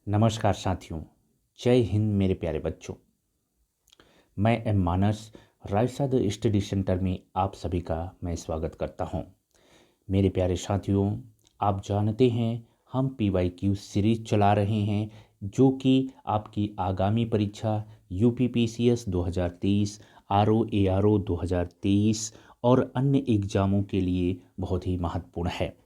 नमस्कार साथियों। जय हिंद मेरे प्यारे बच्चों। मैं एम मानस रायसाद स्टडी सेंटर में आप सभी का मैं स्वागत करता हूं। मेरे प्यारे साथियों, आप जानते हैं हम PYQ सीरीज चला रहे हैं जो कि आपकी आगामी परीक्षा UPPCS 2023, ROARO 2023 और अन्य एग्ज़ामों के लिए बहुत ही महत्वपूर्ण है।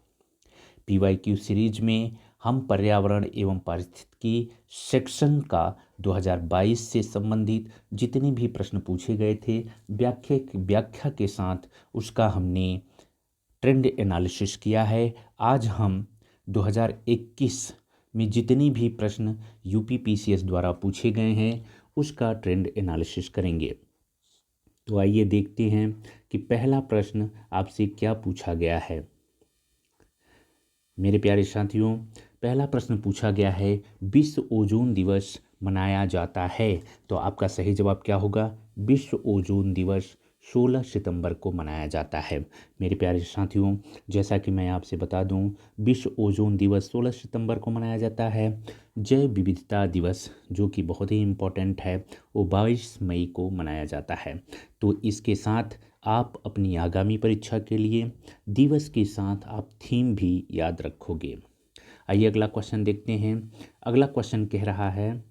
PYQ सीरीज में हम पर्यावरण एवं पारिस्थितिकी सेक्शन का 2022 से संबंधित जितने भी प्रश्न पूछे गए थे व्याख्या के साथ उसका हमने ट्रेंड एनालिसिस किया है। आज हम 2021 में जितने भी प्रश्न UPPCS द्वारा पूछे गए हैं उसका ट्रेंड एनालिसिस करेंगे। तो आइए देखते हैं कि पहला प्रश्न आपसे क्या पूछा गया है। मेरे प्यारे साथियों, पहला प्रश्न पूछा गया है, विश्व ओजोन दिवस मनाया जाता है। तो आपका सही जवाब क्या होगा? विश्व ओजोन दिवस 16 सितंबर को मनाया जाता है। मेरे प्यारे साथियों, जैसा कि मैं आपसे बता दूं, विश्व ओजोन दिवस 16 सितंबर को मनाया जाता है। जैव विविधता दिवस जो कि बहुत ही इम्पोर्टेंट है, वो 22 मई को मनाया जाता है। तो इसके साथ आप अपनी आगामी परीक्षा के लिए दिवस के साथ आप थीम भी याद रखोगे। आइए अगला क्वेश्चन देखते हैं। अगला क्वेश्चन कह रहा है,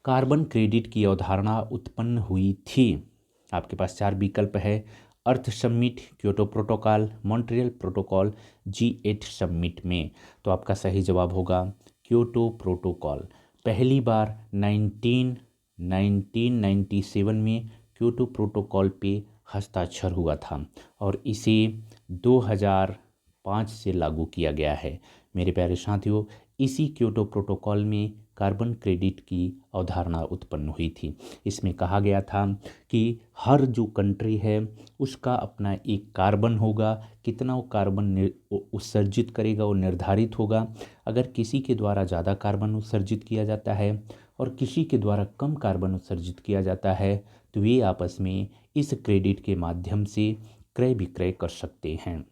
कार्बन क्रेडिट की अवधारणा उत्पन्न हुई थी। आपके पास 4 विकल्प है: Earth summit, Kyoto protocol, Montreal protocol, G8 summit में। तो आपका सही जवाब होगा क्योटो प्रोटोकॉल। पहली बार 1997 में क्योटो प्रोटोकॉल पे हस्ताक्षर हुआ था और इसे 2005 से लागू किया गया है। मेरे प्यारे साथियों, इसी क्योटो प्रोटोकॉल में कार्बन क्रेडिट की अवधारणा उत्पन्न हुई थी। इसमें कहा गया था कि हर जो कंट्री है उसका अपना एक कार्बन होगा, कितना वो कार्बन उत्सर्जित करेगा वो निर्धारित होगा। अगर किसी के द्वारा ज़्यादा कार्बन उत्सर्जित किया जाता है और किसी के द्वारा कम कार्बन उत्सर्जित किया जाता है तो वे आपस में इस क्रेडिट के माध्यम से क्रय विक्रय कर सकते हैं।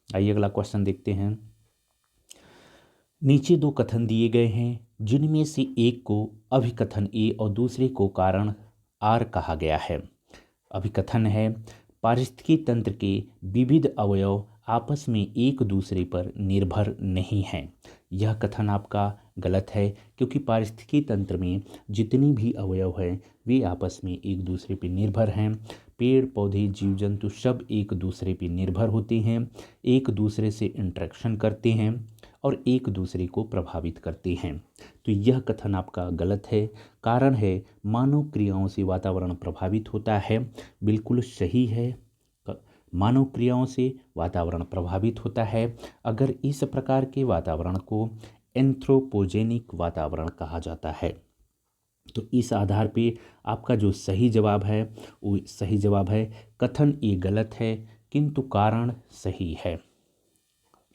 आइए अगला क्वेश्चन देखते हैं। नीचे 2 कथन दिए गए हैं जिनमें से एक को अभिकथन ए और दूसरे को कारण आर कहा गया है। अभिकथन है, पारिस्थितिकी तंत्र के विविध अवयव आपस में एक दूसरे पर निर्भर नहीं हैं। यह कथन आपका गलत है क्योंकि पारिस्थितिकी तंत्र में जितनी भी अवयव हैं वे आपस में एक दूसरे पर निर्भर हैं। पेड़ पौधे जीव जंतु सब एक दूसरे पर निर्भर होते हैं, एक दूसरे से इंटरेक्शन करते हैं और एक दूसरे को प्रभावित करते हैं। तो यह कथन आपका गलत है। कारण है, मानव क्रियाओं से वातावरण प्रभावित होता है। बिल्कुल सही है, मानव क्रियाओं से वातावरण प्रभावित होता है। अगर इस प्रकार के वातावरण को एंथ्रोपोजेनिक वातावरण कहा जाता है। तो इस आधार पे आपका जो सही जवाब है वो सही जवाब है। कथन ये गलत है किंतु कारण सही है।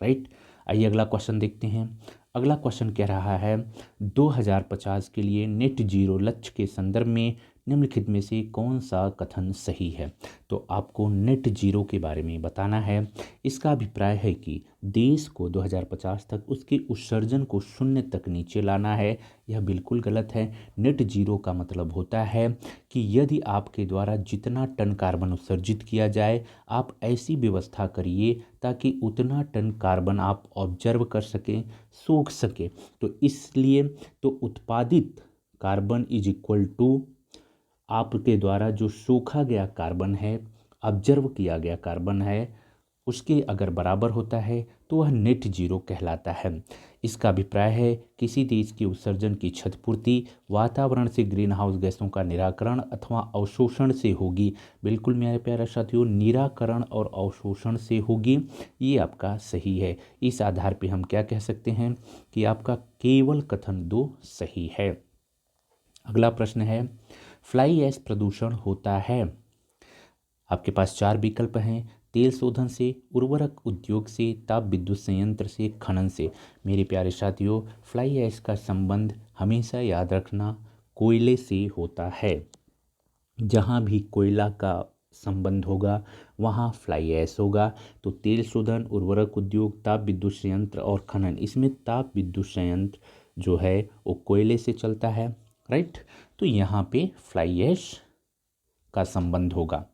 राइट। आइए अगला क्वेश्चन देखते हैं। अगला क्वेश्चन कह रहा है, 2050 के लिए नेट जीरो लक्ष्य के संदर्भ में निम्नलिखित में से कौन सा कथन सही है। तो आपको नेट जीरो के बारे में बताना है। इसका अभिप्राय है कि देश को 2050 तक उसके उत्सर्जन को 0 तक नीचे लाना है। यह बिल्कुल गलत है। नेट जीरो का मतलब होता है कि यदि आपके द्वारा जितना टन कार्बन उत्सर्जित किया जाए आप ऐसी व्यवस्था करिए ताकि उतना टन कार्बन आप ऑब्जर्व कर सकें, सोख सकें। तो इसलिए तो उत्पादित कार्बन इज इक्वल टू आपके द्वारा जो सोखा गया कार्बन है, ऑब्जर्व किया गया कार्बन है, उसके अगर बराबर होता है तो वह नेट जीरो कहलाता है। इसका अभिप्राय है किसी देश के उत्सर्जन की क्षतिपूर्ति वातावरण से ग्रीन हाउस गैसों का निराकरण अथवा अवशोषण से होगी। बिल्कुल मेरे प्यारे साथियों, निराकरण और अवशोषण से होगी। ये आपका सही है। इस आधार पे हम क्या कह सकते हैं कि आपका केवल कथन 2 सही है। अगला प्रश्न है, फ्लाई ऐश प्रदूषण होता है। आपके पास 4 विकल्प हैं: तेल शोधन से, उर्वरक उद्योग से, ताप विद्युत संयंत्र से, खनन से। मेरे प्यारे साथियों, फ्लाई ऐश का संबंध हमेशा याद रखना कोयले से होता है। जहाँ भी कोयला का संबंध होगा वहाँ फ्लाई ऐश होगा। तो तेल शोधन, उर्वरक उद्योग, ताप विद्युत संयंत्र और खनन, इसमें ताप विद्युत संयंत्र जो है वो कोयले से चलता है, राइट। तो यहाँ पे फ्लाई ऐश का संबंध होगा।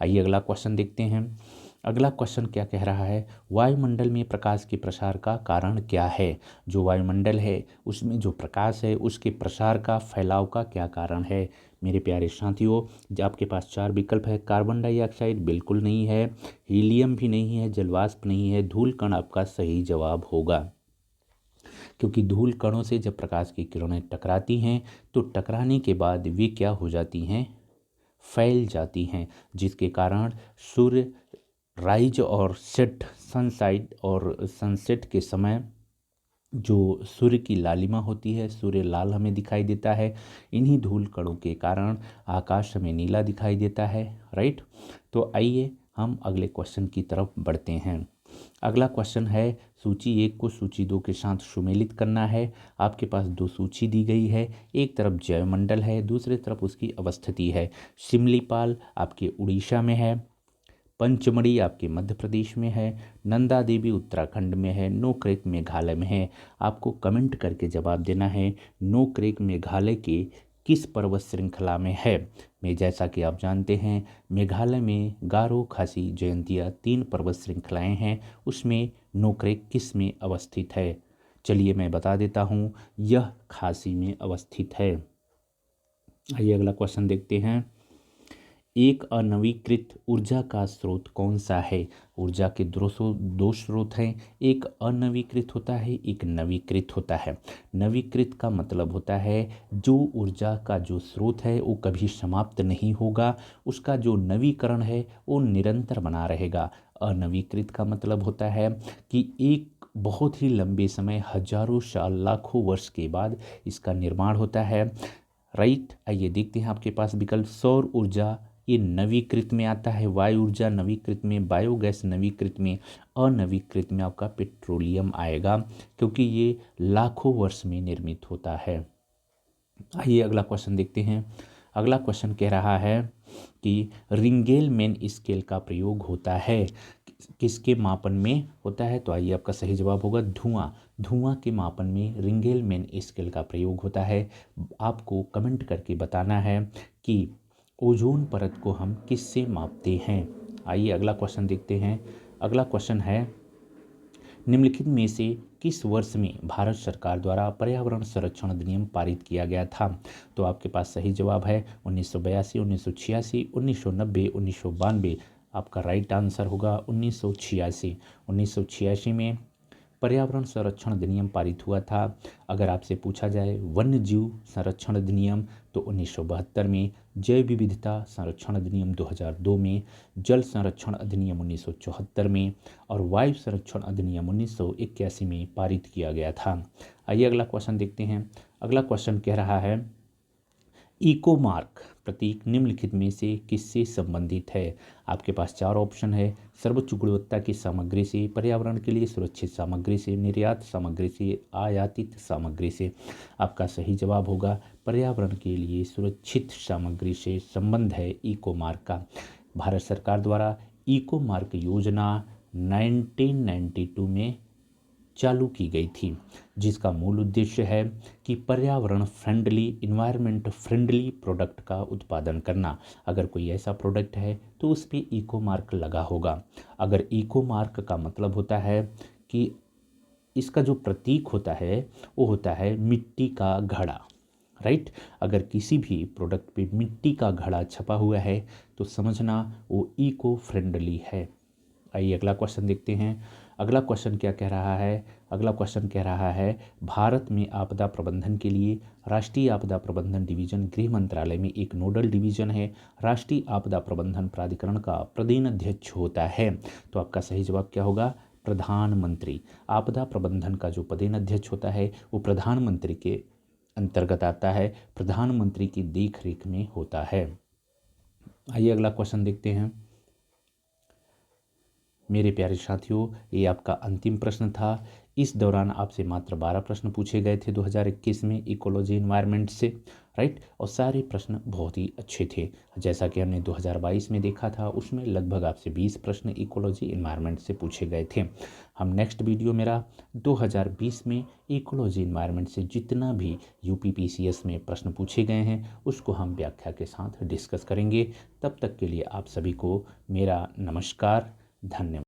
आइए अगला क्वेश्चन देखते हैं। अगला क्वेश्चन क्या कह रहा है, वायुमंडल में प्रकाश के प्रसार का कारण क्या है। जो वायुमंडल है उसमें जो प्रकाश है उसके प्रसार का, फैलाव का क्या कारण है। मेरे प्यारे साथियों, आपके पास 4 विकल्प है। कार्बन डाइऑक्साइड बिल्कुल नहीं है, हीलियम भी नहीं है, जलवाष्प नहीं है, धूल कण आपका सही जवाब होगा। क्योंकि धूल कणों से जब प्रकाश की किरणें टकराती हैं तो टकराने के बाद वे क्या हो जाती हैं, फैल जाती हैं, जिसके कारण सूर्य राइज और सेट, सनसाइड और सनसेट के समय जो सूर्य की लालिमा होती है, सूर्य लाल हमें दिखाई देता है। इन्हीं धूल कणों के कारण आकाश हमें नीला दिखाई देता है, राइट। तो आइए हम अगले क्वेश्चन की तरफ बढ़ते हैं। अगला क्वेश्चन है, सूची 1 को सूची 2 के साथ सुमेलित करना है। आपके पास 2 सूची दी गई है, एक तरफ जैवमंडल है, दूसरी तरफ उसकी अवस्थिति है। सिमलीपाल आपके उड़ीसा में है, पंचमढ़ी आपके मध्य प्रदेश में है, नंदा देवी उत्तराखंड में है, नोक्रेक मेघालय में है। आपको कमेंट करके जवाब देना है नोक्रेक मेघालय के किस पर्वत श्रृंखला में है। मैं जैसा कि आप जानते हैं मेघालय में गारो, खासी, जयंतिया 3 पर्वत श्रृंखलाएं हैं, उसमें नोक्रेक किस में अवस्थित है। चलिए मैं बता देता हूँ, यह खासी में अवस्थित है। आइए अगला क्वेश्चन देखते हैं। एक अनवीकृत ऊर्जा का स्रोत कौन सा है। ऊर्जा के दो स्रोत हैं, एक अनवीकृत होता है, एक नवीकृत होता है। नवीकृत का मतलब होता है जो ऊर्जा का जो स्रोत है वो कभी समाप्त नहीं होगा, उसका जो नवीकरण है वो निरंतर बना रहेगा। अनवीकृत का मतलब होता है कि एक बहुत ही लंबे समय, हजारों साल, लाखों वर्ष के बाद इसका निर्माण होता है, राइट। आइए देखते हैं आपके पास विकल्प। सौर ऊर्जा ये नवीकृत में आता है, वायु ऊर्जा नवीकृत में, बायोगैस नवीकृत में, अनवीकृत में आपका पेट्रोलियम आएगा, क्योंकि ये लाखों वर्ष में निर्मित होता है। आइए अगला क्वेश्चन देखते हैं। अगला क्वेश्चन कह रहा है कि रिंगेलमैन स्केल का प्रयोग होता है, किसके मापन में होता है। तो आइए आपका सही जवाब होगा धुआं के मापन में रिंगेलमैन स्केल का प्रयोग होता है। आपको कमेंट करके बताना है कि ओजोन परत को हम किससे मापते हैं। आइए अगला क्वेश्चन देखते हैं। अगला क्वेश्चन है, निम्नलिखित में से किस वर्ष में भारत सरकार द्वारा पर्यावरण संरक्षण अधिनियम पारित किया गया था। तो आपके पास सही जवाब है 1982, 1986, 1990, 1992। आपका राइट आंसर होगा 1986। 1986 में पर्यावरण संरक्षण अधिनियम पारित हुआ था। अगर आपसे पूछा जाए वन्य जीव संरक्षण अधिनियम तो 1972 में, जैव विविधता संरक्षण अधिनियम 2002 में, जल संरक्षण अधिनियम 1974 में और वायु संरक्षण अधिनियम 1981 में पारित किया गया था। आइए अगला क्वेश्चन देखते हैं। अगला क्वेश्चन कह रहा है, इको मार्क प्रतीक निम्नलिखित में से किससे संबंधित है। आपके पास 4 ऑप्शन है, सर्वोच्च गुणवत्ता की सामग्री से, पर्यावरण के लिए सुरक्षित सामग्री से, निर्यात सामग्री से, आयातित सामग्री से। आपका सही जवाब होगा पर्यावरण के लिए सुरक्षित सामग्री से संबंध है इको मार्क का। भारत सरकार द्वारा इको मार्क योजना 1992 में चालू की गई थी, जिसका मूल उद्देश्य है कि पर्यावरण फ्रेंडली, इन्वायरमेंट फ्रेंडली प्रोडक्ट का उत्पादन करना। अगर कोई ऐसा प्रोडक्ट है तो उस पर इको मार्क लगा होगा। अगर इको मार्क का मतलब होता है कि इसका जो प्रतीक होता है वो होता है मिट्टी का घड़ा, राइट। अगर किसी भी प्रोडक्ट पे मिट्टी का घड़ा छपा हुआ है तो समझना वो इको फ्रेंडली है। आइए अगला क्वेश्चन देखते हैं। अगला क्वेश्चन क्या कह रहा है। अगला क्वेश्चन कह रहा है, भारत में आपदा प्रबंधन के लिए राष्ट्रीय आपदा प्रबंधन डिवीजन गृह मंत्रालय में एक नोडल डिवीजन है। राष्ट्रीय आपदा प्रबंधन प्राधिकरण का प्रधान अध्यक्ष होता है। तो आपका सही जवाब क्या होगा, प्रधानमंत्री। आपदा प्रबंधन का जो प्रधान अध्यक्ष होता है वो प्रधानमंत्री के अंतर्गत आता है, प्रधानमंत्री की देखरेख में होता है। आइए अगला क्वेश्चन देखते हैं। मेरे प्यारे साथियों, ये आपका अंतिम प्रश्न था। इस दौरान आपसे मात्र 12 प्रश्न पूछे गए थे 2021 में इकोलॉजी इन्वायरमेंट से, राइट। और सारे प्रश्न बहुत ही अच्छे थे। जैसा कि हमने 2022 में देखा था उसमें लगभग आपसे 20 प्रश्न इकोलॉजी इन्वायरमेंट से पूछे गए थे। हम नेक्स्ट वीडियो मेरा 2020 में इकोलॉजी इन्वायरमेंट से जितना भी यूपीपीसीएस में प्रश्न पूछे गए हैं उसको हम व्याख्या के साथ डिस्कस करेंगे। तब तक के लिए आप सभी को मेरा नमस्कार, धन्यवाद।